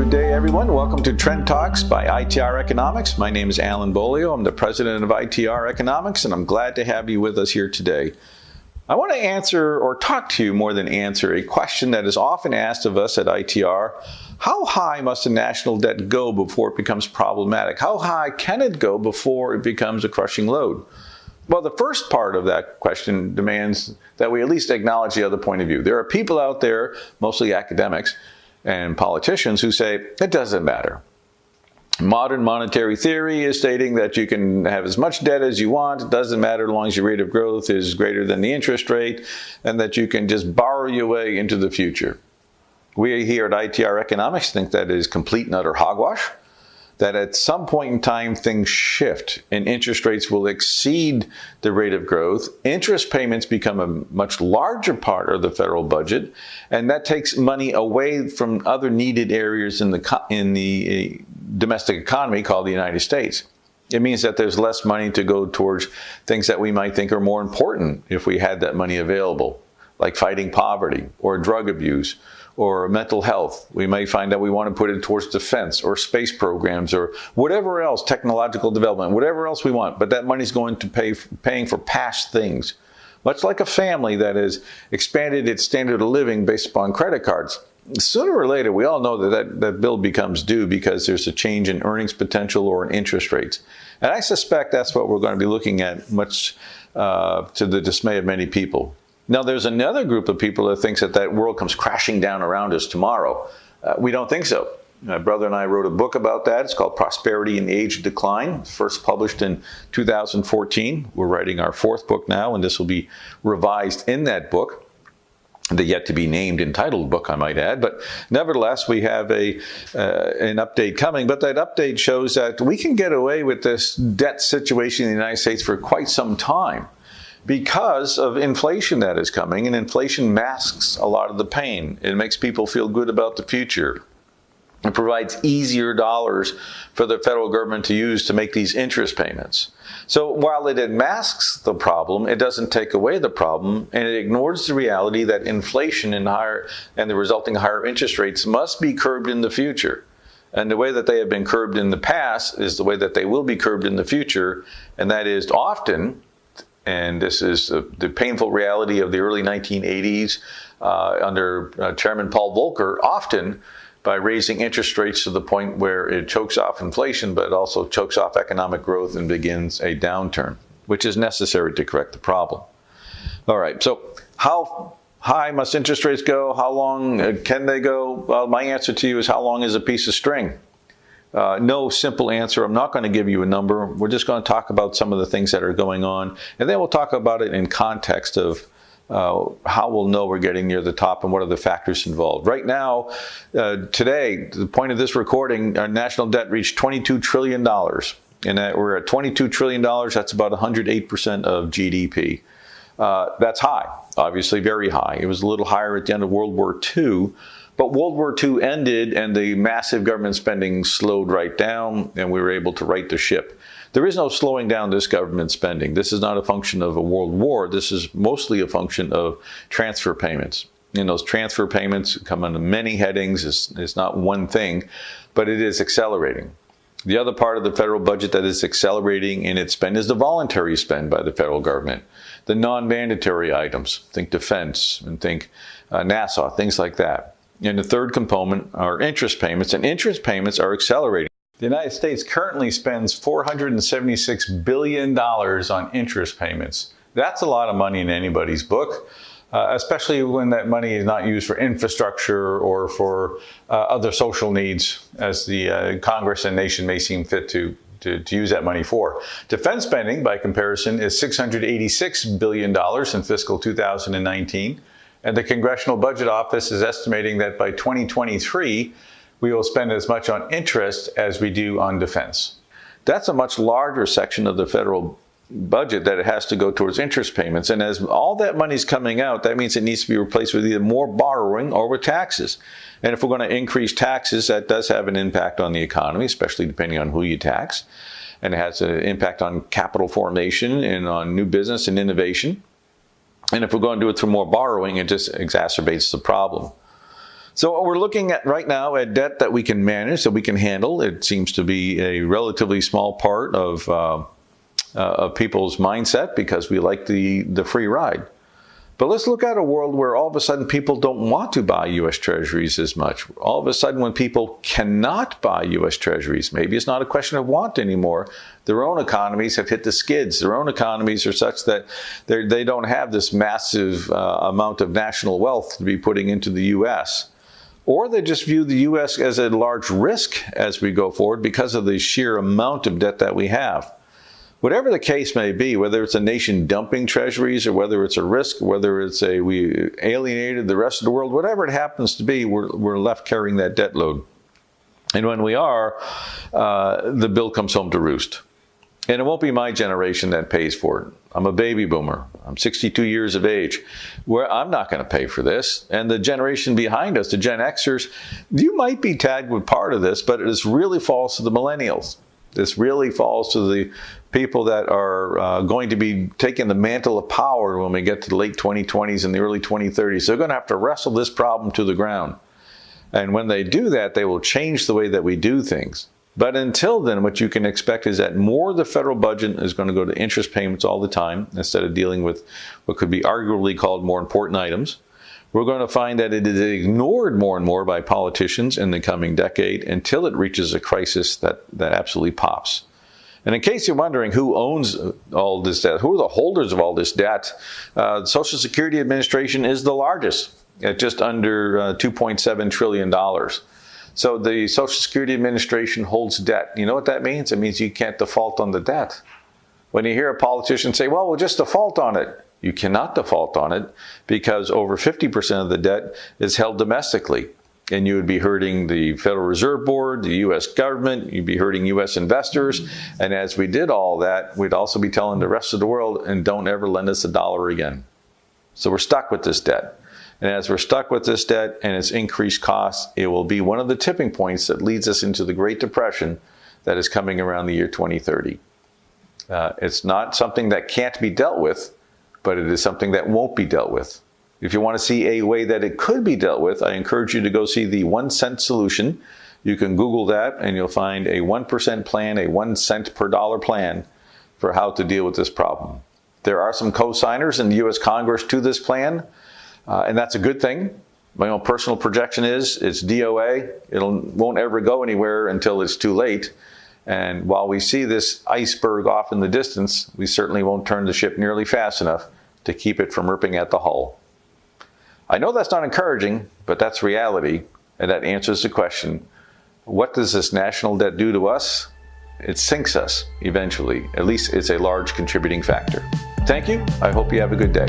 Good day, everyone. Welcome to Trend Talks by ITR Economics. My name is Alan Beaulieu. I'm the president of ITR Economics, and I'm glad to have you with us here today. I want to answer, or talk to you more than answer, a question that is often asked of us at ITR. How high must the national debt go before it becomes problematic? How high can it go before it becomes a crushing load? Well, the first part of that question demands that we at least acknowledge the other point of view. There are people out there, mostly academics and politicians, who say it doesn't matter. Modern monetary theory is stating that you can have as much debt as you want. It doesn't matter as long as your rate of growth is greater than the interest rate, and that you can just borrow your way into the future. We here at ITR Economics think that is complete and utter hogwash, that at some point in time things shift and interest rates will exceed the rate of growth. Interest payments become a much larger part of the federal budget, and that takes money away from other needed areas in the domestic economy called the United States. It means that there's less money to go towards things that we might think are more important if we had that money available, like fighting poverty or drug abuse or mental health. We may find that we want to put it towards defense or space programs or whatever else, technological development, whatever else we want. But that money is going to paying for past things. Much like a family that has expanded its standard of living based upon credit cards. Sooner or later, we all know that bill becomes due because there's a change in earnings potential or in interest rates. And I suspect that's what we're going to be looking at, much to the dismay of many people. Now, there's another group of people that thinks that world comes crashing down around us tomorrow. We don't think so. My brother and I wrote a book about that. It's called Prosperity in the Age of Decline, first published in 2014. We're writing our fourth book now, and this will be revised in that book. The yet-to-be-named entitled book, I might add. But nevertheless, we have an update coming. But that update shows that we can get away with this debt situation in the United States for quite some time, because of inflation that is coming, and inflation masks a lot of the pain. It makes people feel good about the future. It provides easier dollars for the federal government to use to make these interest payments. So while it masks the problem, it doesn't take away the problem, and it ignores the reality that inflation and the resulting higher interest rates must be curbed in the future. And the way that they have been curbed in the past is the way that they will be curbed in the future, and that is often, and this is the painful reality of the early 1980s under Chairman Paul Volcker, often by raising interest rates to the point where it chokes off inflation, but also chokes off economic growth and begins a downturn, which is necessary to correct the problem. All right, so how high must interest rates go? How long can they go? Well, my answer to you is, how long is a piece of string? No simple answer. I'm not going to give you a number. We're just going to talk about some of the things that are going on, and then we'll talk about it in context of how we'll know we're getting near the top and what are the factors involved. Right now, today, the point of this recording, our national debt reached $22 trillion. And we're at $22 trillion. That's about 108% of GDP. That's high, obviously very high. It was a little higher at the end of World War II. But World War II ended, and the massive government spending slowed right down, and we were able to right the ship. There is no slowing down this government spending. This is not a function of a world war. This is mostly a function of transfer payments. And those transfer payments come under many headings. It's not one thing, but it is accelerating. The other part of the federal budget that is accelerating in its spend is the voluntary spend by the federal government. The non-mandatory items, think defense and think NASA, things like that. And the third component are interest payments, and interest payments are accelerating. The United States currently spends $476 billion on interest payments. That's a lot of money in anybody's book, especially when that money is not used for infrastructure or for other social needs, as the Congress and nation may seem fit to use that money for. Defense spending, by comparison, is $686 billion in fiscal 2019. And the Congressional Budget Office is estimating that by 2023, we will spend as much on interest as we do on defense. That's a much larger section of the federal budget that it has to go towards interest payments. And as all that money's coming out, that means it needs to be replaced with either more borrowing or with taxes. And if we're going to increase taxes, that does have an impact on the economy, especially depending on who you tax. And it has an impact on capital formation and on new business and innovation. And if we're going to do it through more borrowing, it just exacerbates the problem. So we're looking at right now at debt that we can manage, that we can handle. It seems to be a relatively small part of people's mindset because we like the free ride. But let's look at a world where all of a sudden people don't want to buy U.S. Treasuries as much. All of a sudden when people cannot buy U.S. Treasuries, maybe it's not a question of want anymore. Their own economies have hit the skids. Their own economies are such that they don't have this massive amount of national wealth to be putting into the U.S. Or they just view the U.S. as a large risk as we go forward because of the sheer amount of debt that we have. Whatever the case may be, whether it's a nation dumping treasuries or whether it's a risk, whether it's we alienated the rest of the world, whatever it happens to be, we're left carrying that debt load. And when we are, the bill comes home to roost. And it won't be my generation that pays for it. I'm a baby boomer. I'm 62 years of age. Where I'm not going to pay for this. And the generation behind us, the Gen Xers, you might be tagged with part of this, but it really falls to the millennials. This really falls to the people that are going to be taking the mantle of power when we get to the late 2020s and the early 2030s. They're going to have to wrestle this problem to the ground. And when they do that, they will change the way that we do things. But until then, what you can expect is that more of the federal budget is going to go to interest payments all the time instead of dealing with what could be arguably called more important items. We're going to find that it is ignored more and more by politicians in the coming decade until it reaches a crisis that absolutely pops. And in case you're wondering who owns all this debt, who are the holders of all this debt, the Social Security Administration is the largest at just under $2.7 trillion. So the Social Security Administration holds debt. You know what that means? It means you can't default on the debt. When you hear a politician say, well, we'll just default on it. You cannot default on it because over 50% of the debt is held domestically. And you would be hurting the Federal Reserve Board, the U.S. government, you'd be hurting U.S. investors. And as we did all that, we'd also be telling the rest of the world, and don't ever lend us a dollar again. So we're stuck with this debt. And as we're stuck with this debt and its increased costs, it will be one of the tipping points that leads us into the Great Depression that is coming around the year 2030. It's not something that can't be dealt with, but it is something that won't be dealt with. If you want to see a way that it could be dealt with, I encourage you to go see the 1 cent solution. You can Google that and you'll find a 1% plan, a 1 cent per dollar plan for how to deal with this problem. There are some co-signers in the U.S. Congress to this plan, and that's a good thing. My own personal projection is it's DOA. It won't ever go anywhere until it's too late. And while we see this iceberg off in the distance, we certainly won't turn the ship nearly fast enough to keep it from ripping at the hull. I know that's not encouraging, but that's reality, and that answers the question, what does this national debt do to us? It sinks us eventually. At least it's a large contributing factor. Thank you. I hope you have a good day.